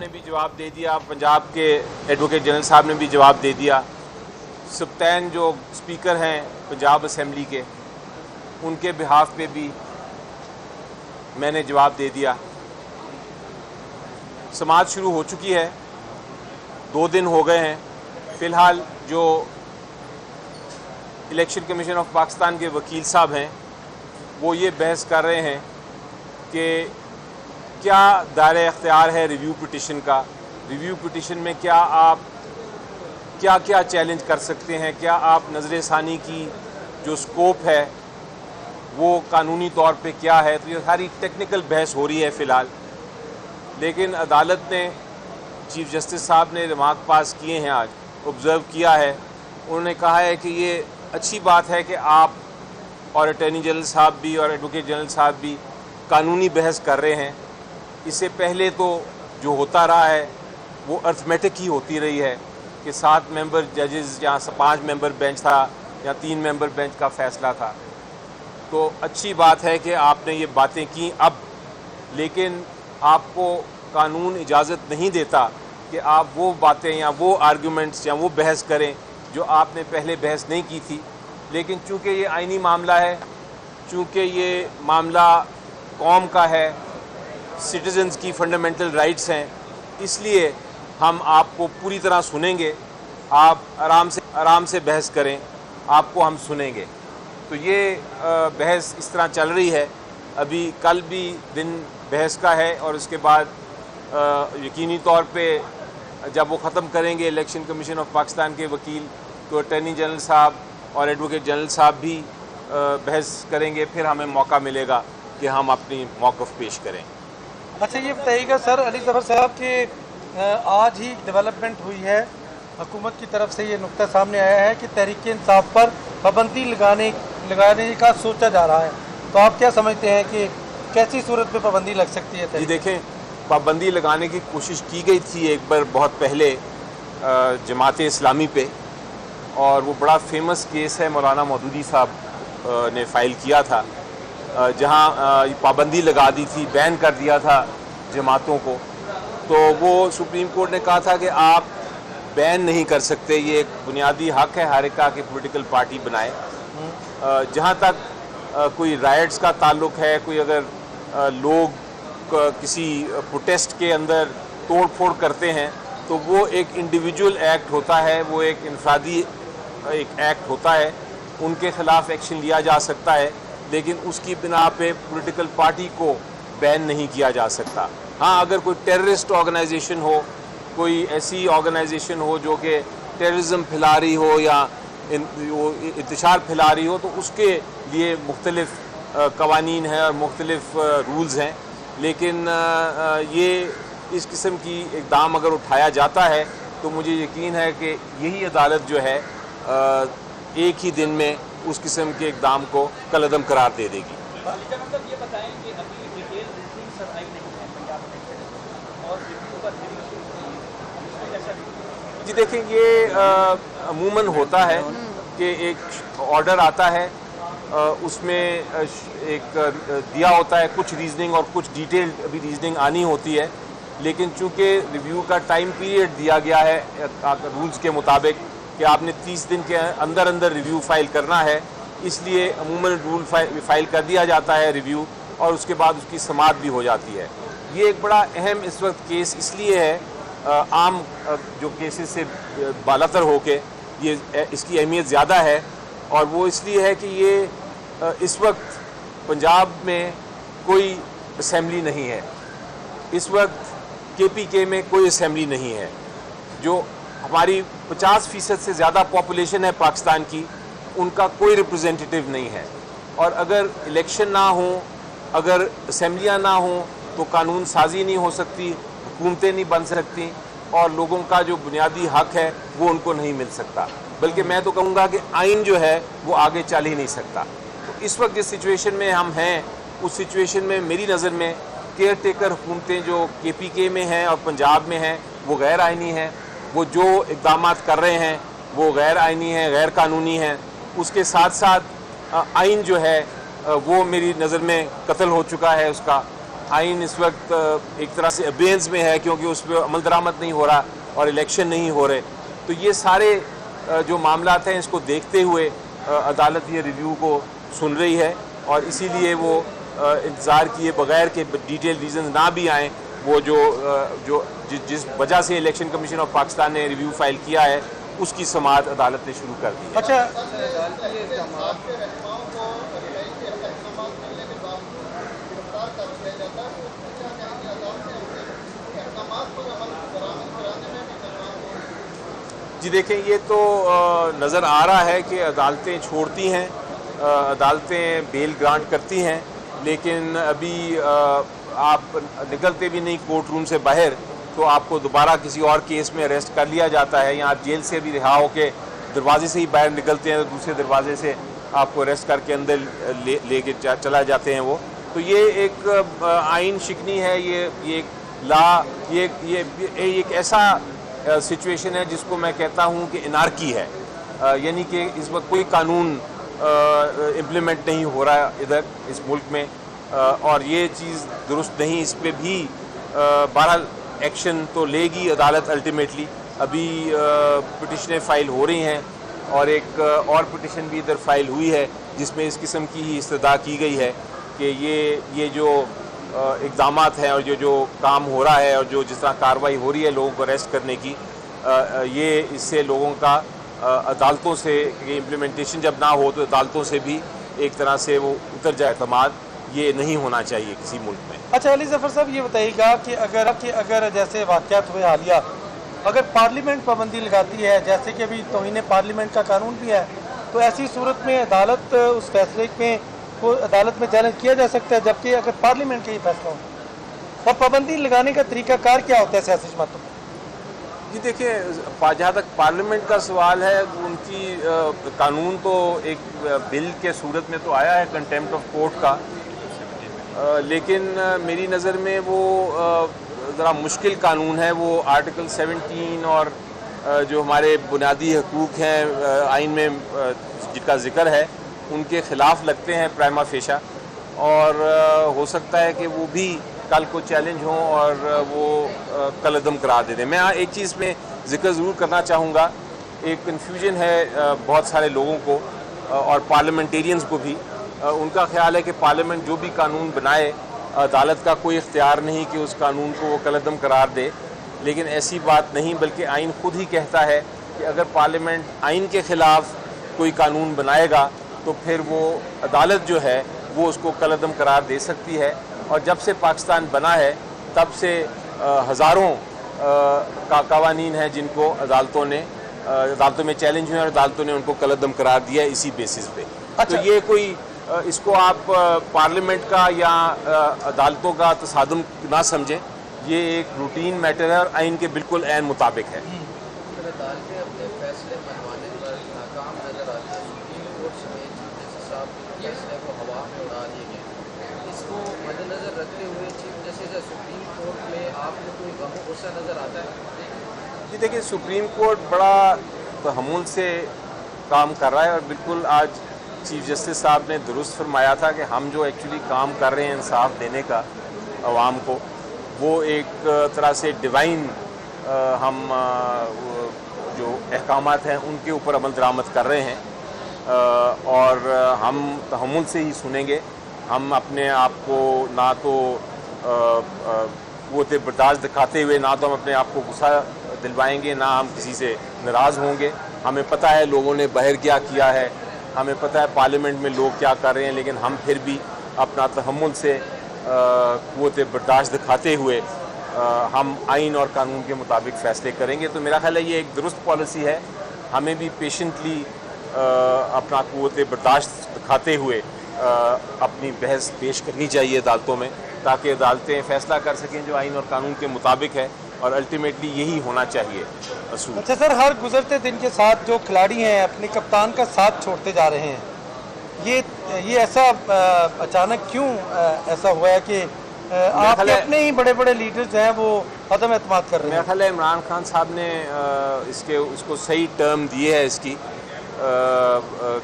نے بھی جواب دے دیا, پنجاب کے ایڈوکیٹ جنرل صاحب نے بھی جواب دے دیا, سبطین جو اسپیکر ہیں پنجاب اسمبلی کے ان کے بہاف پہ بھی میں نے جواب دے دیا. سماعت شروع ہو چکی ہے, 2 دن ہو گئے ہیں. فی الحال جو الیکشن کمیشن آف پاکستان کے وکیل صاحب ہیں وہ یہ بحث کر رہے ہیں کہ کیا دائرہ اختیار ہے ریویو پٹیشن کا, ریویو پٹیشن میں کیا آپ کیا چیلنج کر سکتے ہیں, کیا آپ نظر ثانی کی جو سکوپ ہے وہ قانونی طور پہ کیا ہے. تو یہ ساری ٹیکنیکل بحث ہو رہی ہے فی الحال. لیکن عدالت نے, چیف جسٹس صاحب نے ریمارک پاس کیے ہیں, آج آبزرو کیا ہے, انہوں نے کہا ہے کہ یہ اچھی بات ہے کہ آپ اور اٹارنی جنرل صاحب بھی اور ایڈوکیٹ جنرل صاحب بھی قانونی بحث کر رہے ہیں. اس سے پہلے تو جو ہوتا رہا ہے وہ ارتھمیٹک ہی ہوتی رہی ہے کہ 7 ممبر ججز یا 5 ممبر بینچ تھا یا 3 ممبر بینچ کا فیصلہ تھا. تو اچھی بات ہے کہ آپ نے یہ باتیں کی اب, لیکن آپ کو قانون اجازت نہیں دیتا کہ آپ وہ باتیں یا وہ آرگومنٹس یا وہ بحث کریں جو آپ نے پہلے بحث نہیں کی تھی. لیکن چونکہ یہ آئینی معاملہ ہے, چونکہ یہ معاملہ قوم کا ہے, سٹیزنز کی فنڈامنٹل رائٹس ہیں, اس لیے ہم آپ کو پوری طرح سنیں گے. آپ آرام سے بحث کریں, آپ کو ہم سنیں گے. تو یہ بحث اس طرح چل رہی ہے. ابھی کل بھی دن بحث کا ہے اور اس کے بعد یقینی طور پہ جب وہ ختم کریں گے الیکشن کمیشن آف پاکستان کے وکیل تو اٹارنی جنرل صاحب اور ایڈوکیٹ جنرل صاحب بھی بحث کریں گے. پھر ہمیں موقع ملے گا کہ ہم اپنی موقف پیش کریں. اچھا یہ بتائیے گا سر, علی ظفر صاحب کہ آج ہی ڈیولپمنٹ ہوئی ہے, حکومت کی طرف سے یہ نقطہ سامنے آیا ہے کہ تحریک انصاف پر پابندی لگانے کا سوچا جا رہا ہے. تو آپ کیا سمجھتے ہیں کہ کیسی صورت پہ پابندی لگ سکتی ہے؟ جی دیکھیں, پابندی لگانے کی کوشش کی گئی تھی ایک بار بہت پہلے جماعت اسلامی پہ, اور وہ بڑا فیمس کیس ہے مولانا مودودی صاحب نے فائل کیا تھا, جہاں پابندی لگا دی تھی, بین کر دیا تھا جماعتوں کو. تو وہ سپریم کورٹ نے کہا تھا کہ آپ بین نہیں کر سکتے, یہ ایک بنیادی حق ہے ہر ایک کا کہ پولیٹیکل پارٹی بنائے. جہاں تک کوئی رائٹس کا تعلق ہے, کوئی اگر لوگ کسی پروٹیسٹ کے اندر توڑ پھوڑ کرتے ہیں تو وہ ایک انڈیویجول ایکٹ ہوتا ہے, وہ ایک انفرادی ایک ایکٹ ہوتا ہے, ان کے خلاف ایکشن لیا جا سکتا ہے, لیکن اس کی بنا پہ پولیٹیکل پارٹی کو بین نہیں کیا جا سکتا. ہاں اگر کوئی ٹیررسٹ آرگنائزیشن ہو, کوئی ایسی آرگنائزیشن ہو جو کہ ٹیررزم پھیلا رہی ہو یا انتشار پھیلا رہی ہو, تو اس کے لیے مختلف قوانین ہیں اور مختلف رولز ہیں. لیکن یہ اس قسم کی اقدام اگر اٹھایا جاتا ہے تو مجھے یقین ہے کہ یہی عدالت جو ہے ایک ہی دن میں اس قسم کے اقدام کو کالعدم قرار دے دے گی. یہ بتائیں کہ ابھی ڈیٹیل ریزننگ سر آئی نہیں ہے پنجاب الیکشن اور ریویو کا جی دیکھیں, یہ عموماً ہوتا ہے کہ ایک آرڈر آتا ہے, اس میں ایک دیا ہوتا ہے کچھ ریزننگ اور کچھ ڈیٹیلڈ ابھی ریزننگ آنی ہوتی ہے. لیکن چونکہ ریویو کا ٹائم پیریڈ دیا گیا ہے رولز کے مطابق کہ آپ نے 30 دن کے اندر ریویو فائل کرنا ہے, اس لیے عموماً رول فائل کر دیا جاتا ہے ریویو, اور اس کے بعد اس کی سماعت بھی ہو جاتی ہے. یہ ایک بڑا اہم اس وقت کیس اس لیے ہے, عام جو کیسز سے بالاتر ہو کے یہ اس کی اہمیت زیادہ ہے, اور وہ اس لیے ہے کہ یہ اس وقت پنجاب میں کوئی اسمبلی نہیں ہے, اس وقت KPK میں کوئی اسمبلی نہیں ہے. جو ہماری 50% سے زیادہ پاپولیشن ہے پاکستان کی, ان کا کوئی ریپرزینٹیٹیو نہیں ہے. اور اگر الیکشن نہ ہوں, اگر اسمبلیاں نہ ہوں تو قانون سازی نہیں ہو سکتی, حکومتیں نہیں بن سکتی, اور لوگوں کا جو بنیادی حق ہے وہ ان کو نہیں مل سکتا. بلکہ میں تو کہوں گا کہ آئین جو ہے وہ آگے چل ہی نہیں سکتا. تو اس وقت جس سچویشن میں ہم ہیں, اس سچویشن میں میری نظر میں کیئر ٹیکر حکومتیں جو KPK میں ہیں اور پنجاب میں ہیں وہ غیر آئینی ہیں. وہ جو اقدامات کر رہے ہیں وہ غیر آئینی ہیں, غیر قانونی ہیں. اس کے ساتھ ساتھ آئین جو ہے وہ میری نظر میں قتل ہو چکا ہے اس کا, آئین اس وقت ایک طرح سے ابینس میں ہے کیونکہ اس پہ عمل درآمد نہیں ہو رہا اور الیکشن نہیں ہو رہے. تو یہ سارے جو معاملات ہیں اس کو دیکھتے ہوئے عدالت یہ ریویو کو سن رہی ہے اور اسی لیے وہ انتظار کیے بغیر کہ ڈیٹیل ریزنز نہ بھی آئیں وہ جس وجہ سے الیکشن کمیشن آف پاکستان نے ریویو فائل کیا ہے اس کی سماعت عدالت نے شروع کر دی ہے. اچھا جی دیکھیں یہ تو نظر آ رہا ہے کہ عدالتیں چھوڑتی ہیں, عدالتیں بیل گرانٹ کرتی ہیں, لیکن ابھی آپ نکلتے بھی نہیں کورٹ روم سے باہر تو آپ کو دوبارہ کسی اور کیس میں اریسٹ کر لیا جاتا ہے, یا آپ جیل سے بھی رہا ہو کے دروازے سے ہی باہر نکلتے ہیں تو دوسرے دروازے سے آپ کو اریسٹ کر کے اندر لے کے چلا جاتے ہیں وہ. تو یہ ایک آئین شکنی ہے, یہ ایک لا, یہ ایک ایسا سچویشن ہے جس کو میں کہتا ہوں کہ انارکی ہے, یعنی کہ اس وقت کوئی قانون امپلیمنٹ نہیں ہو رہا ادھر اس ملک میں, اور یہ چیز درست نہیں. اس پہ بھی بہرحال ایکشن تو لے گی عدالت الٹیمیٹلی. ابھی پٹیشنیں فائل ہو رہی ہیں اور ایک اور پٹیشن بھی ادھر فائل ہوئی ہے جس میں اس قسم کی ہی استدعا کی گئی ہے کہ یہ جو اقدامات ہیں اور جو کام ہو رہا ہے اور جس طرح کارروائی ہو رہی ہے لوگوں کو اریسٹ کرنے کی, یہ اس سے لوگوں کا عدالتوں سے امپلیمنٹیشن جب نہ ہو تو عدالتوں سے بھی ایک طرح سے وہ اتر جائے اعتماد. یہ نہیں ہونا چاہیے کسی ملک میں. اچھا علی ظفر صاحب یہ بتائیے گا کہ اگر جیسے واقعات ہوئے حالیہ, اگر پارلیمنٹ پابندی لگاتی ہے جیسے کہ ابھی توہین پارلیمنٹ کا قانون بھی ہے, تو ایسی صورت میں عدالت اس فیصلے میں کو عدالت میں چیلنج کیا جا سکتا ہے, جبکہ اگر پارلیمنٹ کا یہ فیصلہ ہو اور پابندی لگانے کا طریقہ کار کیا ہوتا ہے سیاسی جماعتوں میں؟ جی دیکھیں جہاں تک پارلیمنٹ کا سوال ہے, ان کی قانون تو ایک بل کے صورت میں تو آیا ہے کنٹیمپٹ آف کورٹ کا, لیکن میری نظر میں وہ ذرا مشکل قانون ہے. وہ آرٹیکل 17 اور جو ہمارے بنیادی حقوق ہیں آئین میں جن کا ذکر ہے ان کے خلاف لگتے ہیں پرائما فیشا, اور ہو سکتا ہے کہ وہ بھی کل کو چیلنج ہوں اور وہ کل عدم قرار دے دیں. میں ایک چیز میں ذکر ضرور کرنا چاہوں گا, ایک کنفیوژن ہے بہت سارے لوگوں کو اور پارلیمنٹیرینز کو بھی. ان کا خیال ہے کہ پارلیمنٹ جو بھی قانون بنائے عدالت کا کوئی اختیار نہیں کہ اس قانون کو وہ کالعدم قرار دے, لیکن ایسی بات نہیں, بلکہ آئین خود ہی کہتا ہے کہ اگر پارلیمنٹ آئین کے خلاف کوئی قانون بنائے گا تو پھر وہ عدالت جو ہے وہ اس کو کالعدم قرار دے سکتی ہے. اور جب سے پاکستان بنا ہے تب سے ہزاروں قوانین ہیں جن کو عدالتوں میں چیلنج ہوئے اور عدالتوں نے ان کو کالعدم قرار دیا اسی بیسس پہ. تو یہ کوئی اس کو آپ پارلیمنٹ کا یا عدالتوں کا تصادم نہ سمجھیں, یہ ایک روٹین میٹر ہے اور آئین کے بالکل عین مطابق ہے. عدالتیں اپنے فیصلے منوانے پر ناکام نظر آتی ہیں. سپریم کورٹ سمیت چیف جسٹس صاحب کے فیصلے کو ہوا میں اڑا دیے گئے. اس کو مد نظر رکھتے ہوئے چیف جسٹس یا سپریم کورٹ میں آپ کو کوئی غم و غصہ نظر آتا ہے؟ جی دیکھیے سپریم کورٹ بڑا تحمل سے کام کر رہا ہے, اور بالکل آج چیف جسٹس صاحب نے درست فرمایا تھا کہ ہم جو ایکچولی کام کر رہے ہیں انصاف دینے کا عوام کو, وہ ایک طرح سے ڈیوائن ہم جو احکامات ہیں ان کے اوپر عمل درآمد کر رہے ہیں, اور ہم تحمل سے ہی سنیں گے. ہم اپنے آپ کو نہ تو قوت برداشت دکھاتے ہوئے نہ تو ہم اپنے آپ کو غصہ دلوائیں گے, نہ ہم کسی سے ناراض ہوں گے. ہمیں پتہ ہے لوگوں نے باہر کیا کیا ہے, ہمیں پتہ ہے پارلیمنٹ میں لوگ کیا کر رہے ہیں, لیکن ہم پھر بھی اپنا تحمل سے قوت برداشت دکھاتے ہوئے ہم آئین اور قانون کے مطابق فیصلے کریں گے. تو میرا خیال ہے یہ ایک درست پالیسی ہے. ہمیں بھی پیشنٹلی اپنا قوت برداشت دکھاتے ہوئے اپنی بحث پیش کرنی چاہیے عدالتوں میں, تاکہ عدالتیں فیصلہ کر سکیں جو آئین اور قانون کے مطابق ہے, اور الٹیمیٹلی یہی ہونا چاہیے اصول. اچھا سر, ہر گزرتے دن کے ساتھ جو کھلاڑی ہیں اپنے کپتان کا ساتھ چھوڑتے جا رہے ہیں, یہ ایسا اچانک کیوں ایسا ہوا ہے کہ آپ کے اپنے ہی بڑے بڑے لیڈرز ہیں وہ عدم اعتماد کر رہے ہیں؟ میرا خیال ہے عمران خان صاحب نے اس کو صحیح ٹرم دی ہے اس کی,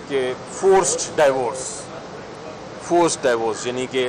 کہ فورسڈ ڈائیورس, یعنی کہ